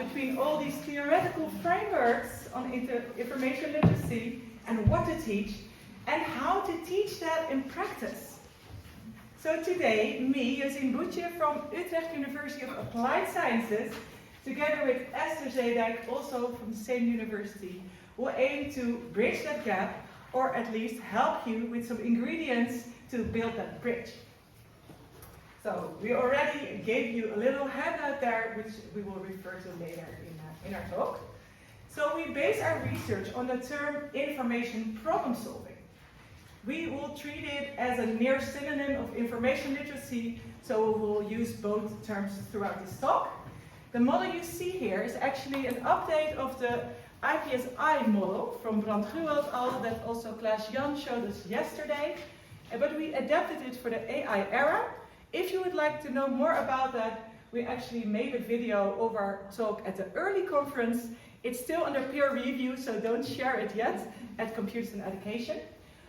between all these theoretical frameworks on information literacy and what to teach, and how to teach that in practice. So today, me, Josien Boetje from Utrecht University of Applied Sciences, together with Esther Zeedijk, also from the same university, will aim to bridge that gap, or at least help you with some ingredients to build that bridge. So we already gave you a little handout there, which we will refer to later in our talk. So we base our research on the term information problem solving. We will treat it as a near synonym of information literacy, so we will use both terms throughout this talk. The model you see here is actually an update of the IPSI model from Brand Gruwelt al, that also Klaas-Jan showed us yesterday, but we adapted it for the AI era. If you would like to know more about that, we actually made a video of our talk at the early conference. It's still under peer review, so don't share it yet at Computers and Education.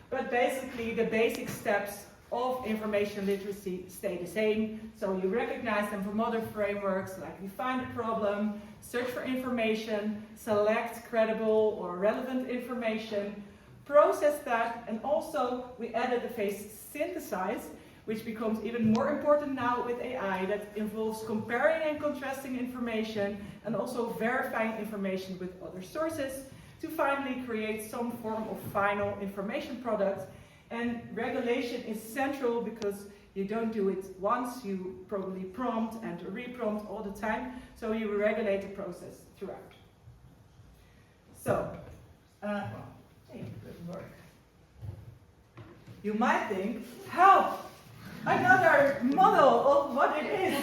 But basically, the basic steps of information literacy stay the same. So you recognize them from other frameworks, like define the problem, search for information, select credible or relevant information, process that, and also we added the phase synthesize, which becomes even more important now with AI, that involves comparing and contrasting information and also verifying information with other sources to finally create some form of final information product. And regulation is central because you don't do it once, you probably prompt and reprompt all the time, so you regulate the process throughout. So, hey, it doesn't work. You might think, help! Another model of what it is,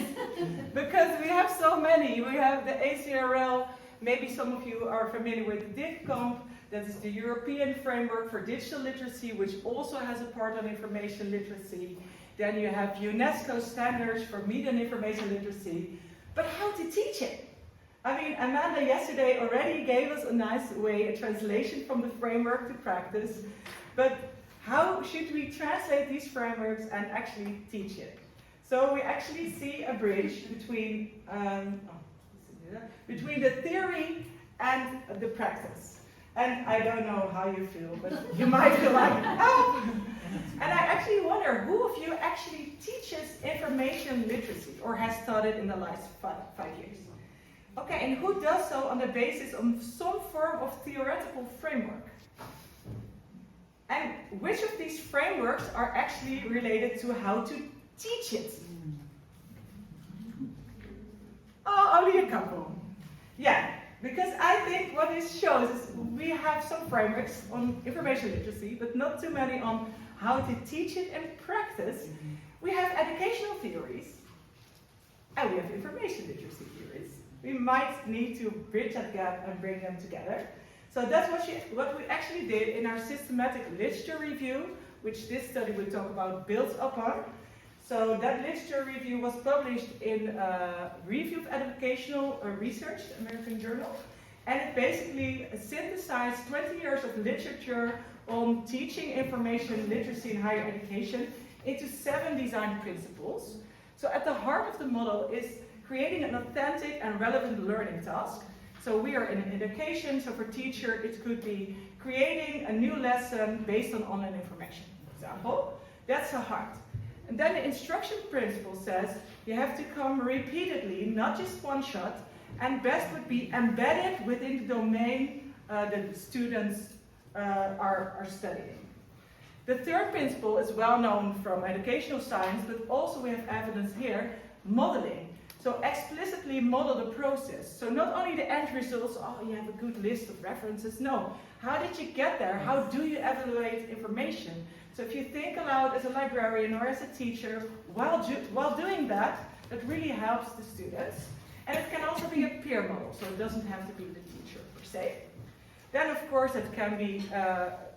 because we have so many. We have the ACRL, maybe some of you are familiar with the DIFCOMP, that is the European Framework for Digital Literacy, which also has a part on information literacy. Then you have UNESCO standards for media and information literacy. But how to teach it? I mean, Amanda yesterday already gave us a nice way, a translation from the framework to practice. But how should we translate these frameworks and actually teach it? So we actually see a bridge between the theory and the practice. And I don't know how you feel, but you might feel like, help! And I actually wonder, who of you actually teaches information literacy or has taught it in the last five years? Okay, and who does so on the basis of some form of theoretical framework? And which of these frameworks are actually related to how to teach it? Oh, only a couple. Yeah, because I think what this shows is we have some frameworks on information literacy, but not too many on how to teach it in practice. We have educational theories, and we have information literacy theories. We might need to bridge that gap and bring them together. So that's what we actually did in our systematic literature review, which this study we talk about builds upon. So that literature review was published in Review of Educational Research, American Journal, and it basically synthesized 20 years of literature on teaching information literacy in higher education into 7 design principles. So at the heart of the model is creating an authentic and relevant learning task. So we are in education, so for teacher it could be creating a new lesson based on online information, for example. That's the heart. And then the instruction principle says you have to come repeatedly, not just one shot, and best would be embedded within the domain that the students are studying. The third principle is well known from educational science, but also we have evidence here, modeling. So explicitly model the process. So not only the end results, oh, you have a good list of references. No, how did you get there? How do you evaluate information? So if you think aloud as a librarian or as a teacher, while doing that, that really helps the students. And it can also be a peer model, so it doesn't have to be the teacher per se. Then of course it can be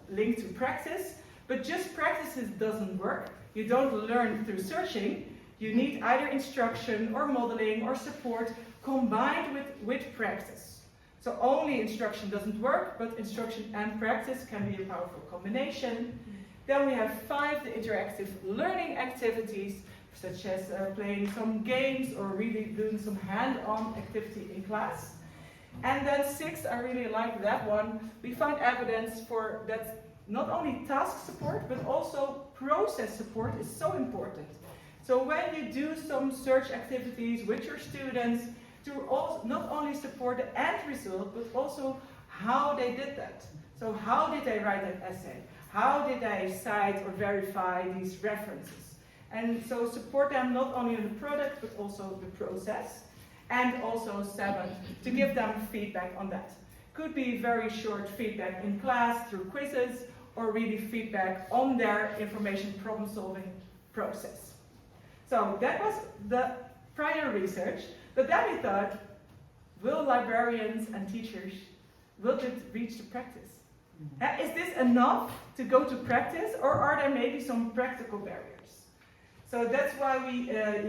linked to practice, but just practices doesn't work. You don't learn through searching. You need either instruction or modeling or support combined with practice. So only instruction doesn't work, but instruction and practice can be a powerful combination. Then we have 5, the interactive learning activities, such as playing some games or really doing some hand-on activity in class. And then 6, I really like that one, we found evidence for that not only task support, but also process support is so important. So when you do some search activities with your students, to also not only support the end result, but also how they did that. So how did they write an essay? How did they cite or verify these references? And so support them not only in the product, but also the process. And also 7, to give them feedback on that. Could be very short feedback in class through quizzes, or really feedback on their information problem solving process. So that was the prior research, but then we thought, will librarians and teachers, will it reach the practice? Is this enough to go to practice, or are there maybe some practical barriers? So that's why we,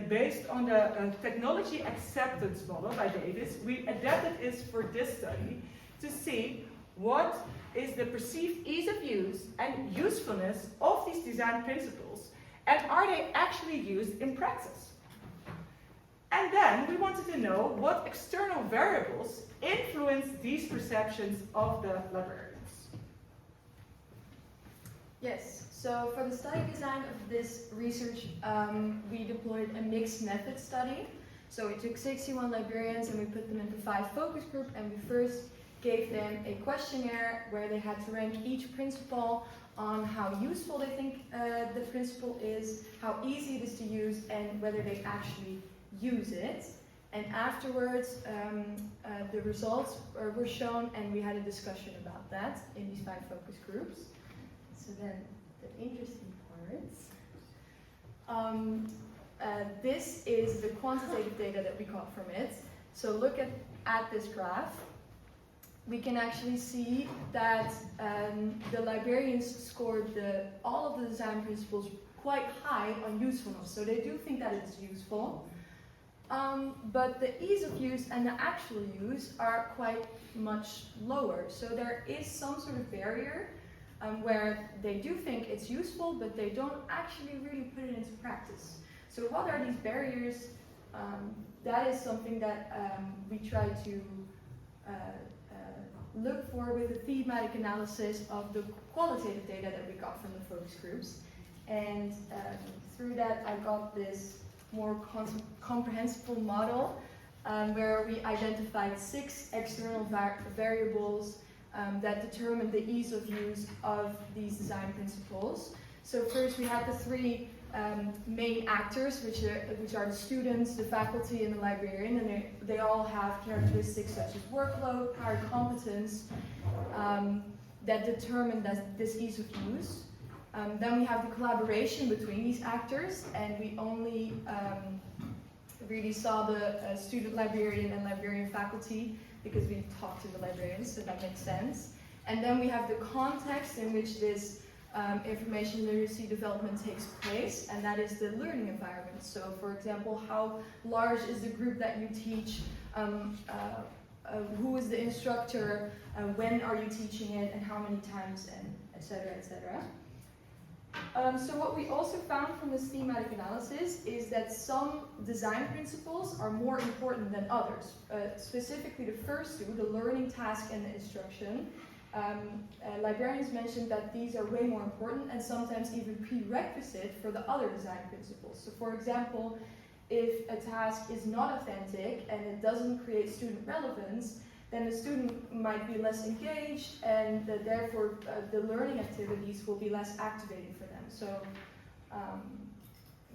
based on the technology acceptance model by Davis, we adapted it for this study to see what is the perceived ease of use and usefulness of these design principles, and are they actually used in practice? And then we wanted to know what external variables influence these perceptions of the librarians. Yes, so for the study design of this research, we deployed a mixed method study. So we took 61 librarians and we put them into 5 focus groups, and we first gave them a questionnaire where they had to rank each principle on how useful they think the principle is, how easy it is to use, and whether they actually use it. And afterwards, the results were shown, and we had a discussion about that in these 5 focus groups. So then, the interesting parts. This is the quantitative data that we got from it. So look at this graph. We can actually see that the librarians scored all of the design principles quite high on usefulness. So they do think that it's useful. But the ease of use and the actual use are quite much lower. So there is some sort of barrier where they do think it's useful, but they don't actually really put it into practice. So what are these barriers? That is something that we try to look for with a thematic analysis of the qualitative data that we got from the focus groups. And through that, I got this more comprehensible model where we identified 6 external variables that determine the ease of use of these design principles. So first we have the 3 main actors, which are the students, the faculty, and the librarian, and they all have characteristics such as workload, prior competence, that determine this ease of use. Then we have the collaboration between these actors, and we only really saw the student librarian and librarian faculty because we talked to the librarians, so that makes sense. And then we have the context in which this information literacy development takes place, and that is the learning environment. So for example, how large is the group that you teach, who is the instructor, when are you teaching it, and how many times, and etc., etc. So what we also found from this thematic analysis is that some design principles are more important than others. Specifically the first 2, the learning task and the instruction. Librarians mentioned that these are way more important and sometimes even prerequisite for the other design principles. So for example, if a task is not authentic and it doesn't create student relevance, then the student might be less engaged, and therefore the learning activities will be less activating for them. So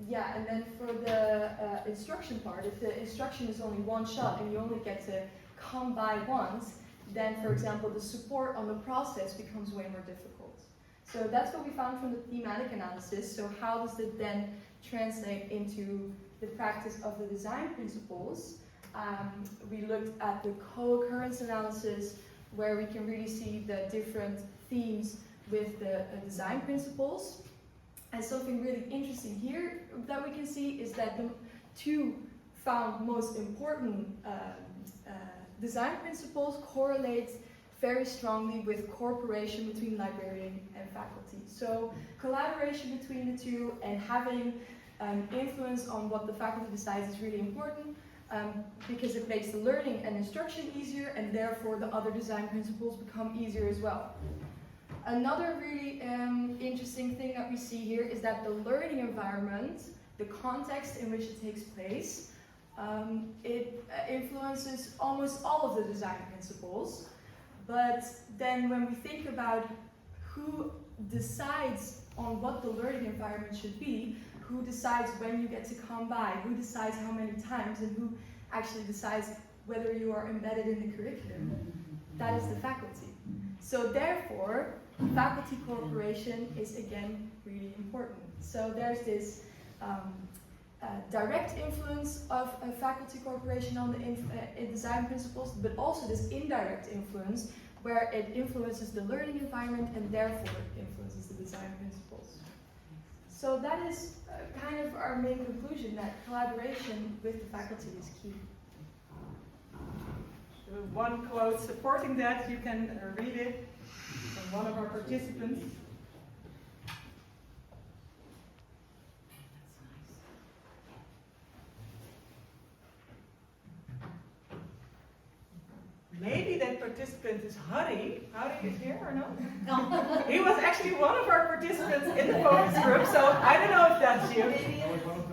yeah, and then for the instruction part, if the instruction is only one shot and you only get to come by once, then for example the support on the process becomes way more difficult. So that's what we found from the thematic analysis. So how does it then translate into the practice of the design principles? We looked at the co-occurrence analysis, where we can really see the different themes with the design principles. And something really interesting here that we can see is that the 2 found most important design principles correlate very strongly with cooperation between librarian and faculty. So collaboration between the 2 and having influence on what the faculty decides is really important. because it makes the learning and instruction easier, and therefore the other design principles become easier as well. Another really interesting thing that we see here is that the learning environment, the context in which it takes place, it influences almost all of the design principles. But then when we think about who decides on what the learning environment should be, who decides when you get to come by, who decides how many times, and who actually decides whether you are embedded in the curriculum, that is the faculty. So therefore, faculty cooperation is again really important. So there's this direct influence of faculty cooperation on the design principles, but also this indirect influence where it influences the learning environment and therefore influences the design principles. So that is kind of our main conclusion, that collaboration with the faculty is key. One quote supporting that, you can read it from one of our participants. Maybe that participant is Harry. Harry is here or no? No. He was actually one of our participants in the focus group, so I don't know if that's you.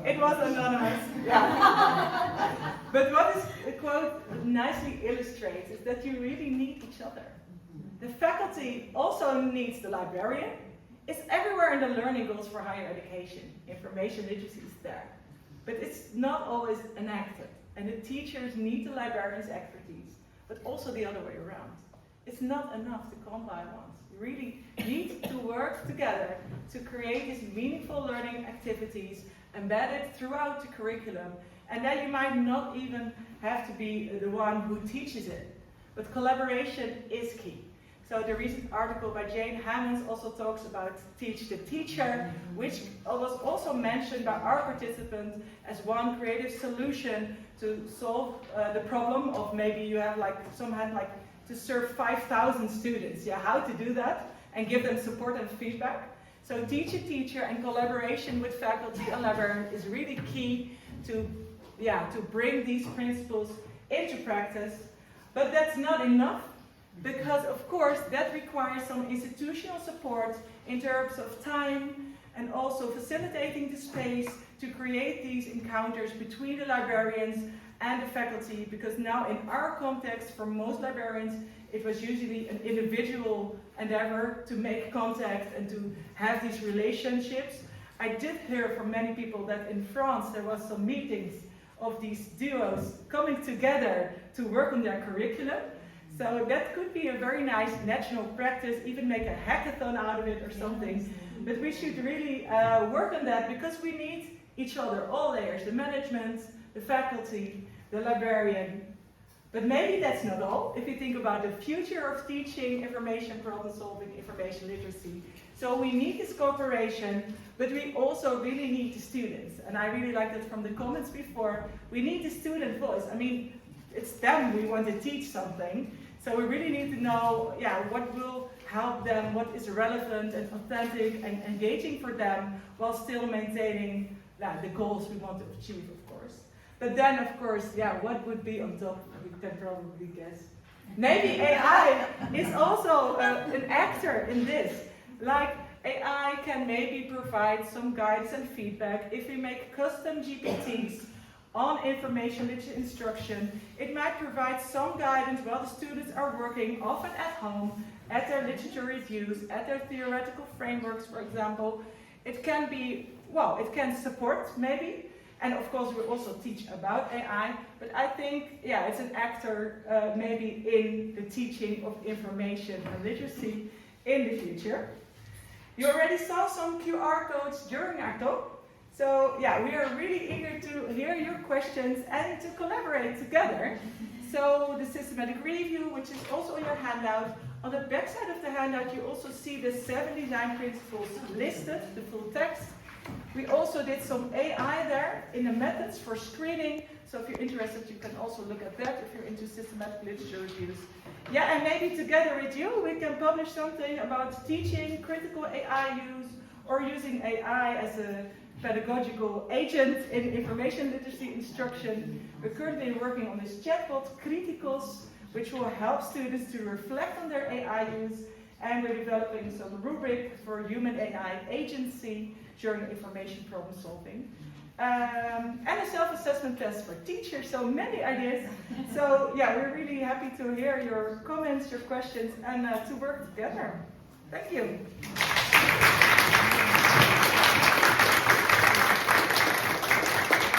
It was anonymous. Yeah. But what this quote nicely illustrates is that you really need each other. The faculty also needs the librarian. It's everywhere in the learning goals for higher education. Information literacy is there. But it's not always enacted. And the teachers need the librarian's expertise, but also the other way around. It's not enough to combine ones. You really need to work together to create these meaningful learning activities embedded throughout the curriculum. And then you might not even have to be the one who teaches it. But collaboration is key. So the recent article by Jane Hammonds also talks about teach the teacher, which was also mentioned by our participant as one creative solution to solve the problem of maybe you have some had to serve 5,000 students. Yeah, how to do that and give them support and feedback. So teach a teacher and collaboration with faculty and librarians is really key to bring these principles into practice. But that's not enough, because of course that requires some institutional support in terms of time and also facilitating the space to create these encounters between the librarians and the faculty, because now in our context for most librarians it was usually an individual endeavor to make contact and to have these relationships. I did hear from many people that in France there was some meetings of these duos coming together to work on their curriculum. So that could be a very nice national practice, even make a hackathon out of it or something. But we should really work on that, because we need each other, all layers, the management, the faculty, the librarian. But maybe that's not all, if you think about the future of teaching, information problem solving, information literacy. So we need this cooperation, but we also really need the students. And I really like that from the comments before. We need the student voice. I mean, it's them we want to teach something. So we really need to know, what will help them, what is relevant and authentic and engaging for them, while still maintaining the goals we want to achieve, of course. But then, of course, what would be on top? We can probably guess. Maybe AI is also an actor in this. Like AI can maybe provide some guidance and feedback. If we make custom GPTs on information literacy instruction, it might provide some guidance while the students are working, often at home, at their literature reviews, at their theoretical frameworks, for example. It can be, it can support maybe, and of course we also teach about AI, but I think, it's an actor maybe in the teaching of information and literacy in the future. You already saw some QR codes during our talk. So we are really eager to hear your questions and to collaborate together. So the systematic review, which is also in your handout. On the back side of the handout, you also see the 79 principles listed, the full text. We also did some AI there in the methods for screening. So if you're interested, you can also look at that if you're into systematic literature reviews. And maybe together with you, we can publish something about teaching critical AI use or using AI as a pedagogical agent in information literacy instruction. We're currently working on this chatbot, Criticals, which will help students to reflect on their AI use. And we're developing some rubric for human AI agency during information problem solving. And a self-assessment test for teachers, so many ideas. So yeah, we're really happy to hear your comments, your questions, and to work together. Thank you.